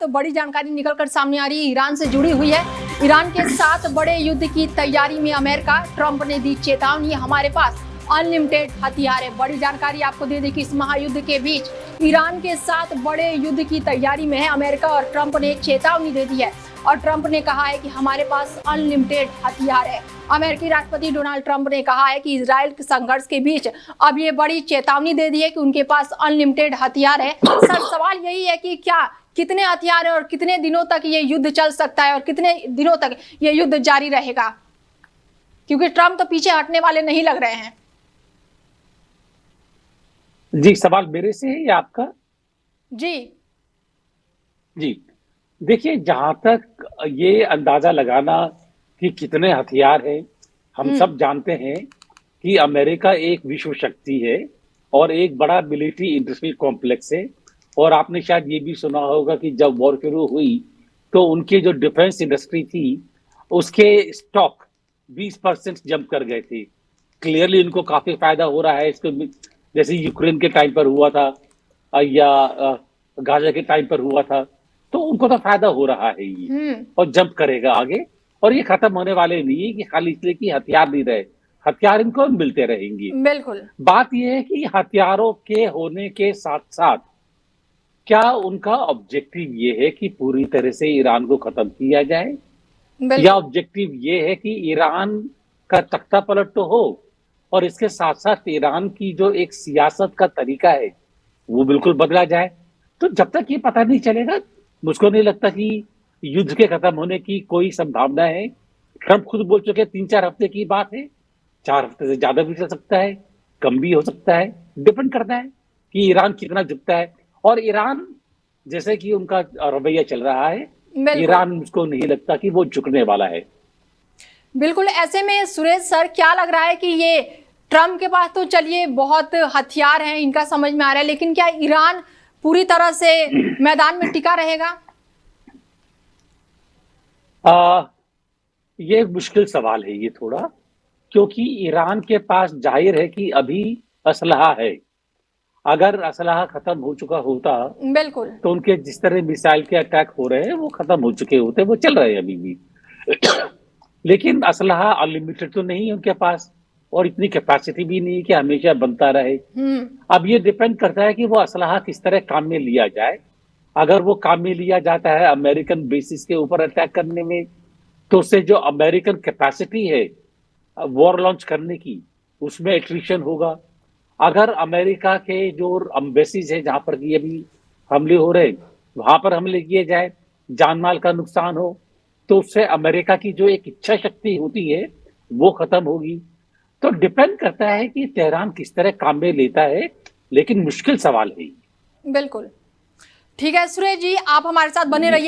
तो बड़ी जानकारी निकलकर सामने आ रही है, ईरान से जुड़ी हुई है। ईरान के साथ बड़े युद्ध की तैयारी में अमेरिका, ट्रंप ने दी चेतावनी, हमारे पास अनलिमिटेड हथियार है। बड़ी जानकारी आपको दे दें कि इस महायुद्ध के बीच ईरान के साथ बड़े युद्ध की तैयारी में है अमेरिका और ट्रंप ने चेतावनी दे दी है और ट्रंप ने कहा है कि हमारे पास अनलिमिटेड हथियार है। अमेरिकी राष्ट्रपति डोनाल्ड ट्रंप ने कहा है कि इजराइल के संघर्ष के बीच अब ये बड़ी चेतावनी दे दी है कि उनके पास अनलिमिटेड हथियार है। सर, सवाल यही है कि क्या कितने हथियार है और कितने दिनों तक ये युद्ध चल सकता है और कितने दिनों तक ये युद्ध जारी रहेगा, क्योंकि ट्रंप तो पीछे हटने वाले नहीं लग रहे हैं। जी, सवाल मेरे से है या आपका? जी, देखिए, जहां तक ये अंदाजा लगाना कि कितने हथियार हैं, हम सब जानते हैं कि अमेरिका एक विश्व शक्ति है और एक बड़ा मिलिट्री इंडस्ट्रियल कॉम्प्लेक्स है। और आपने शायद ये भी सुना होगा कि जब वॉर शुरू हुई तो उनकी जो डिफेंस इंडस्ट्री थी उसके स्टॉक 20% जंप कर गए थे। क्लियरली उनको काफी फायदा हो रहा है इसको, जैसे यूक्रेन के टाइम पर हुआ था या गाजा के टाइम पर हुआ था, तो उनको तो फायदा हो रहा है ये और जंप करेगा आगे। और ये खत्म होने वाले नहीं है कि खाली इसलिए कि हथियार नहीं रहे, हथियार इनको मिलते रहेंगे। बिल्कुल। बात यह है कि हथियारों के होने के साथ साथ क्या उनका ऑब्जेक्टिव ये है कि पूरी तरह से ईरान को खत्म किया जाए, या ऑब्जेक्टिव ये है कि ईरान का तख्ता पलट तो हो और इसके साथ साथ ईरान की जो एक सियासत का तरीका है वो बिल्कुल बदला जाए। तो जब तक ये पता नहीं चलेगा, मुझको नहीं लगता कि युद्ध के खत्म होने की कोई संभावना है। ट्रंप खुद बोल चुके 3-4 हफ्ते की बात है, 4 हफ्ते से ज्यादा भी चल सकता है, कम भी हो सकता है, डिपेंड करता है कि ईरान कितना झुकता है। और ईरान जैसे कि उनका रवैया चल रहा है, ईरान मुझको नहीं लगता कि वो झुकने वाला है। बिल्कुल। ऐसे में सुरेश सर, क्या लग रहा है कि ये ट्रंप के पास तो चलिए बहुत हथियार हैं, इनका समझ में आ रहा है, लेकिन क्या ईरान पूरी तरह से मैदान में टिका रहेगा? ये मुश्किल सवाल है ये थोड़ा, क्योंकि ईरान के पास जाहिर है कि अभी असलहा है। अगर असलहा खत्म हो चुका होता बिल्कुल, तो उनके जिस तरह मिसाइल के अटैक हो रहे हैं वो खत्म हो चुके होते, वो चल रहे हैं अभी भी। लेकिन असलहा अनलिमिटेड तो नहीं है उनके पास और इतनी कैपेसिटी भी नहीं है कि हमेशा बनता रहे। अब ये डिपेंड करता है कि वो असलहा किस तरह काम में लिया जाए। अगर वो काम में लिया जाता है अमेरिकन बेसिस के ऊपर अटैक करने में, तो उससे जो अमेरिकन कैपेसिटी है वॉर लॉन्च करने की, उसमें एट्रिशन होगा। अगर अमेरिका के जो एम्बेसीज है जहां पर कि अभी हमले हो रहे, वहां पर हमले किए जाए, जान माल का नुकसान हो, तो उससे अमेरिका की जो एक इच्छा शक्ति होती है वो खत्म होगी। तो डिपेंड करता है कि तेहरान किस तरह काम में लेता है, लेकिन मुश्किल सवाल है। बिल्कुल। ठीक है सुरेश जी, आप हमारे साथ बने रहिए।